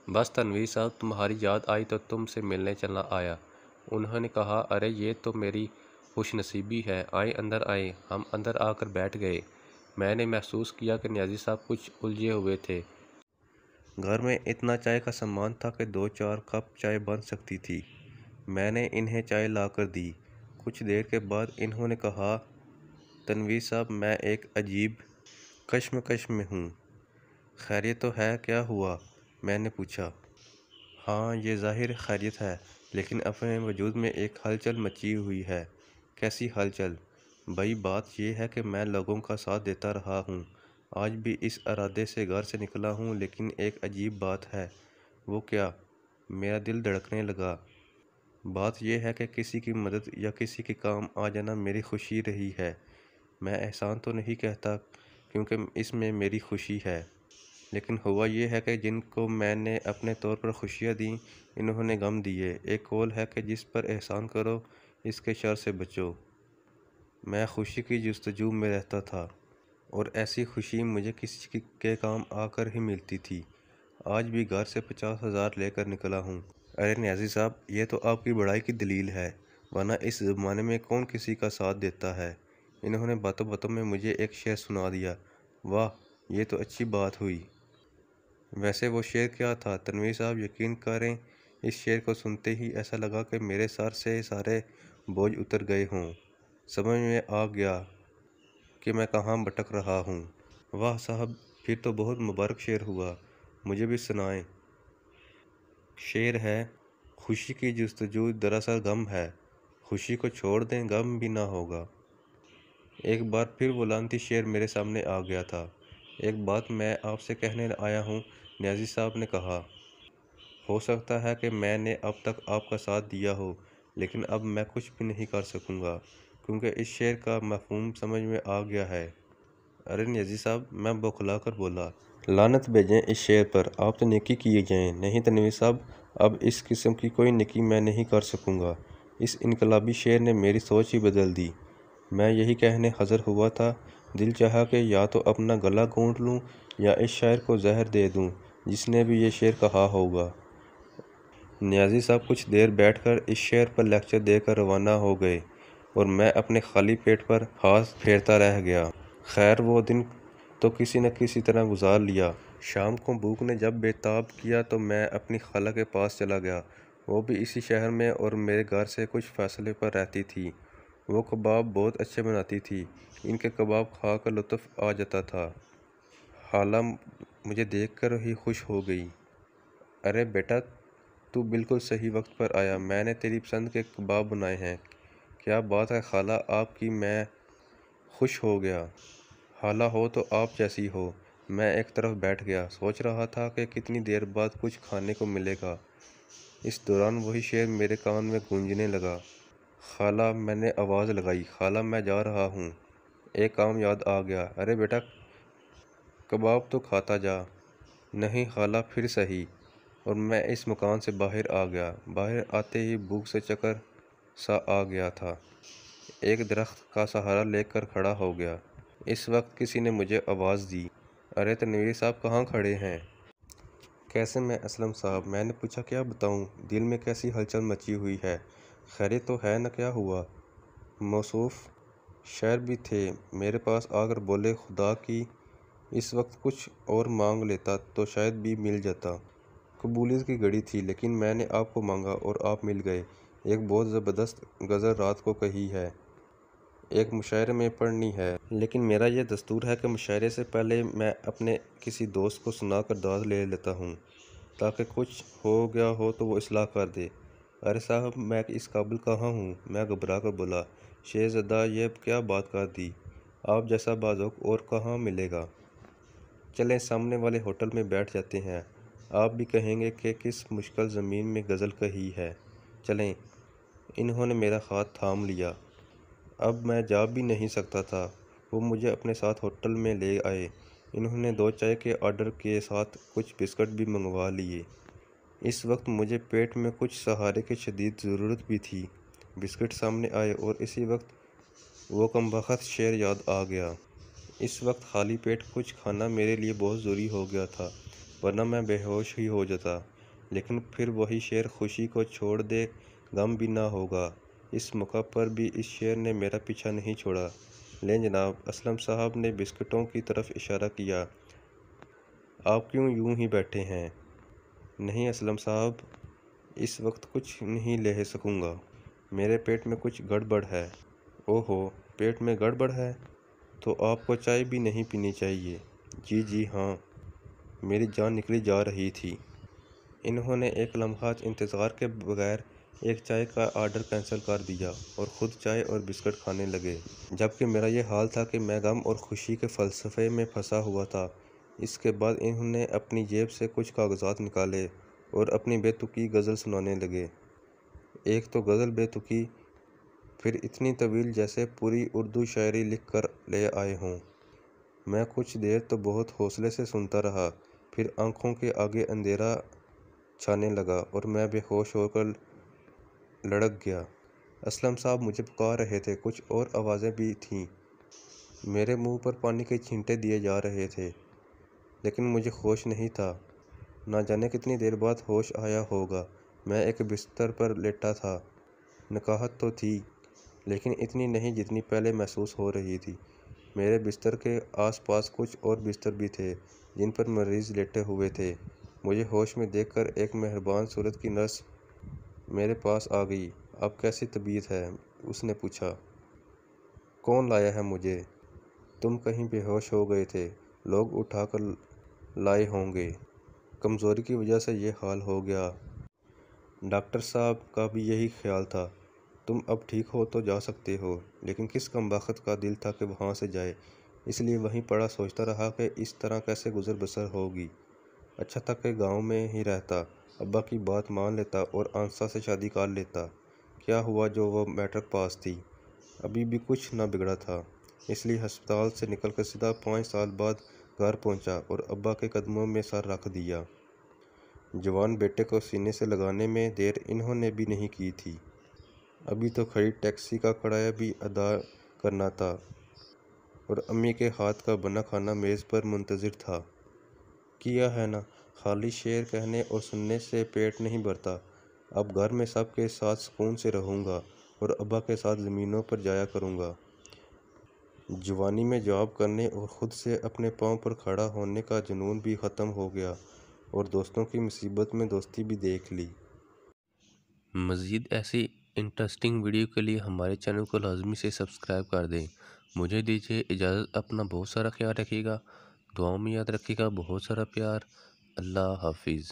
बस तनवीर साहब, तुम्हारी याद आई तो तुमसे मिलने चला आया। उन्होंने कहा, अरे ये तो मेरी खुशनसीबी है, आए अंदर आए। हम अंदर आकर बैठ गए। मैंने महसूस किया कि नियाज़ी साहब कुछ उलझे हुए थे। घर में इतना चाय का सामान था कि 2-4 कप चाय बन सकती थी। मैंने इन्हें चाय लाकर दी। कुछ देर के बाद इन्होंने कहा, तनवीर साहब, मैं एक अजीब कश्मकश में हूँ। खैरियत तो है? क्या हुआ? मैंने पूछा। हाँ, ये ज़ाहिर खैरियत है, लेकिन अपने वजूद में एक हलचल मची हुई है। कैसी हलचल? भाई, बात ये है कि मैं लोगों का साथ देता रहा हूँ। आज भी इस इरादे से घर से निकला हूँ, लेकिन एक अजीब बात है। वो क्या? मेरा दिल धड़कने लगा। बात यह है कि किसी की मदद या किसी के काम आ जाना मेरी खुशी रही है। मैं एहसान तो नहीं कहता, क्योंकि इसमें मेरी खुशी है। लेकिन हुआ ये है कि जिनको मैंने अपने तौर पर खुशियाँ दी, इन्होंने गम दिए। एक कौल है कि जिस पर एहसान करो, इसके शर से बचो। मैं खुशी की जस्तजू में रहता था, और ऐसी खुशी मुझे किसी के काम आकर ही मिलती थी। आज भी घर से 50,000 लेकर निकला हूँ। अरे नियाज़ी साहब, ये तो आपकी बड़ाई की दलील है, वरना इस ज़माने में कौन किसी का साथ देता है। इन्होंने बातों बातों में मुझे एक शेर सुना दिया। वाह, ये तो अच्छी बात हुई। वैसे वो शेर क्या था तनवीर साहब? यकीन करें, इस शेर को सुनते ही ऐसा लगा कि मेरे सर से सारे बोझ उतर गए हों। समझ में आ गया कि मैं कहाँ भटक रहा हूँ। वाह साहब, फिर तो बहुत मुबारक शेर हुआ। मुझे भी सुनाएं। शेर है, खुशी की जस्तजू दरअसल गम है, खुशी को छोड़ दें गम भी ना होगा। एक बार फिर वो लानती शेर मेरे सामने आ गया था। एक बात मैं आपसे कहने आया हूँ, नियाज़ी साहब ने कहा। हो सकता है कि मैंने अब तक आपका साथ दिया हो, लेकिन अब मैं कुछ भी नहीं कर सकूँगा, क्योंकि इस शेर का मफ़हूम समझ में आ गया है। अरे नियाज़ी साहब, मैं बौखला कर बोला। लानत भेजें इस शेर पर, आप तो नेकी किए जाएं। नहीं तनवीर साहब, अब इस किस्म की कोई नेकी मैं नहीं कर सकूँगा। इस इनकलाबी शेर ने मेरी सोच ही बदल दी। मैं यही कहने हाज़िर हुआ था, दिल चाहा कि या तो अपना गला घोंट लूँ या इस शायर को जहर दे दूँ, जिसने भी ये शेर कहा होगा। नियाज़ी साहब कुछ देर बैठकर इस शेर पर लेक्चर देकर रवाना हो गए, और मैं अपने खाली पेट पर हाथ फेरता रह गया। खैर, वो दिन तो किसी न किसी तरह गुजार लिया। शाम को भूख ने जब बेताब किया तो मैं अपनी खाला के पास चला गया। वो भी इसी शहर में और मेरे घर से कुछ फासले पर रहती थी। वो कबाब बहुत अच्छे बनाती थी। इनके कबाब खा कर लुत्फ़ आ जाता था। खाला मुझे देखकर ही खुश हो गई। अरे बेटा, तू बिल्कुल सही वक्त पर आया। मैंने तेरी पसंद के कबाब बनाए हैं। क्या बात है खाला आपकी, मैं खुश हो गया। खाला हो तो आप जैसी हो। मैं एक तरफ बैठ गया, सोच रहा था कि कितनी देर बाद कुछ खाने को मिलेगा। इस दौरान वही शेर मेरे कान में गूंजने लगा। खाला, मैंने आवाज़ लगाई, खाला मैं जा रहा हूँ। एक काम याद आ गया। अरे बेटा, कबाब तो खाता जा। नहीं खाला, फिर सही। और मैं इस मकान से बाहर आ गया। बाहर आते ही भूख से चक्कर सा आ गया था। एक दरख्त का सहारा लेकर खड़ा हो गया। इस वक्त किसी ने मुझे आवाज़ दी। अरे तनवीर साहब, कहाँ खड़े हैं? कैसे में असलम साहब? मैंने पूछा। क्या बताऊँ, दिल में कैसी हलचल मची हुई है। खैरियत तो है न? क्या हुआ? मौसूफ शायर भी थे मेरे पास आकर बोले, खुदा की इस वक्त कुछ और मांग लेता तो शायद भी मिल जाता। कबूलियत की घड़ी थी, लेकिन मैंने आपको मांगा और आप मिल गए। एक बहुत ज़बरदस्त गज़ल रात को कही है, एक मुशायरे में पढ़नी है, लेकिन मेरा यह दस्तूर है कि मुशायरे से पहले मैं अपने किसी दोस्त को सुना कर दाद ले लेता हूँ, ताकि कुछ हो गया हो तो वो इस्लाह कर दे। अरे साहब, मैं इस काबिल कहाँ हूँ? मैं घबरा कर बोला। शेहज़ादा, ये क्या बात कर दी? आप जैसा बाज़ोक और कहाँ मिलेगा। चलें, सामने वाले होटल में बैठ जाते हैं। आप भी कहेंगे कि किस मुश्किल ज़मीन में गज़ल कही है। चलें। इन्होंने मेरा हाथ थाम लिया। अब मैं जा भी नहीं सकता था। वो मुझे अपने साथ होटल में ले आए। इन्होंने 2 चाय के ऑर्डर के साथ कुछ बिस्कुट भी मंगवा लिए। इस वक्त मुझे पेट में कुछ सहारे की शदीद ज़रूरत भी थी। बिस्कुट सामने आए और इसी वक्त वो कमबख्त शेर याद आ गया। इस वक्त खाली पेट कुछ खाना मेरे लिए बहुत ज़रूरी हो गया था, वरना मैं बेहोश ही हो जाता। لیکن پھر وہی شیر خوشی کو چھوڑ دے غم بھی نہ ہوگا۔ اس موقع پر بھی اس شیر نے میرا پیچھا نہیں چھوڑا۔ لیں جناب، اسلم صاحب نے بسکٹوں کی طرف اشارہ کیا۔ آپ کیوں یوں ہی بیٹھے ہیں؟ نہیں اسلم صاحب، اس وقت کچھ نہیں لے سکوں گا، میرے پیٹ میں کچھ گڑبڑ ہے۔ اوہو، پیٹ میں گڑبڑ ہے؟ تو آپ کو چائے بھی نہیں پینی چاہیے۔ جی ہاں، میری جان نکلی جا رہی تھی۔ انہوں نے ایک لمحہ انتظار کے بغیر ایک چائے کا آرڈر کینسل کر دیا اور خود چائے اور بسکٹ کھانے لگے، جبکہ میرا یہ حال تھا کہ میں غم اور خوشی کے فلسفے میں پھنسا ہوا تھا۔ اس کے بعد انہوں نے اپنی جیب سے کچھ کاغذات نکالے اور اپنی بے تکی غزل سنانے لگے۔ ایک تو غزل بے تکی، پھر اتنی طویل جیسے پوری اردو شاعری لکھ کر لے آئے ہوں۔ میں کچھ دیر تو بہت حوصلے سے سنتا رہا، پھر آنکھوں کے آگے اندھیرا چھانے لگا اور میں بے ہوش ہو کر لڑک گیا۔ اسلم صاحب مجھے پکار رہے تھے، کچھ اور آوازیں بھی تھیں، میرے منہ پر پانی کے چھینٹے دیے جا رہے تھے، لیکن مجھے ہوش نہیں تھا۔ نہ جانے کتنی دیر بعد ہوش آیا ہوگا۔ میں ایک بستر پر لیٹا تھا۔ نکاہت تو تھی، لیکن اتنی نہیں جتنی پہلے محسوس ہو رہی تھی۔ میرے بستر کے آس پاس کچھ اور بستر بھی تھے جن پر مریض لیٹے ہوئے تھے۔ مجھے ہوش میں دیکھ کر ایک مہربان صورت کی نرس میرے پاس آ گئی۔ اب کیسی طبیعت ہے؟ اس نے پوچھا۔ کون لایا ہے مجھے؟ تم کہیں بے ہوش ہو گئے تھے، لوگ اٹھا کر لائے ہوں گے۔ کمزوری کی وجہ سے یہ حال ہو گیا۔ ڈاکٹر صاحب کا بھی یہی خیال تھا۔ تم اب ٹھیک ہو تو جا سکتے ہو، لیکن کس کمبخت کا دل تھا کہ وہاں سے جائے، اس لیے وہیں پڑا سوچتا رہا کہ اس طرح کیسے گزر بسر ہوگی۔ اچھا تھا کہ گاؤں میں ہی رہتا، ابا کی بات مان لیتا اور آنسا سے شادی کر لیتا۔ کیا ہوا جو وہ میٹرک پاس تھی، ابھی بھی کچھ نہ بگڑا تھا، اس لیے ہسپتال سے نکل کر سیدھا 5 سال بعد گھر پہنچا اور ابا کے قدموں میں سر رکھ دیا۔ جوان بیٹے کو سینے سے لگانے میں دیر انہوں نے بھی نہیں کی تھی۔ ابھی تو کھڑی ٹیکسی کا کرایہ بھی ادا کرنا تھا اور امی کے ہاتھ کا بنا کھانا میز پر منتظر تھا۔ کیا ہے نا، خالی شعر کہنے اور سننے سے پیٹ نہیں بھرتا۔ اب گھر میں سب کے ساتھ سکون سے رہوں گا اور ابا کے ساتھ زمینوں پر جایا کروں گا۔ جوانی میں جاب کرنے اور خود سے اپنے پاؤں پر کھڑا ہونے کا جنون بھی ختم ہو گیا اور دوستوں کی مصیبت میں دوستی بھی دیکھ لی۔ مزید ایسی انٹرسٹنگ ویڈیو کے لیے ہمارے چینل کو لازمی سے سبسکرائب کر دیں۔ مجھے دیجیے اجازت، اپنا بہت سارا خیال رکھیے گا، دعاؤں میں یاد رکھیے گا، بہت سارا پیار۔ اللہ حافظ۔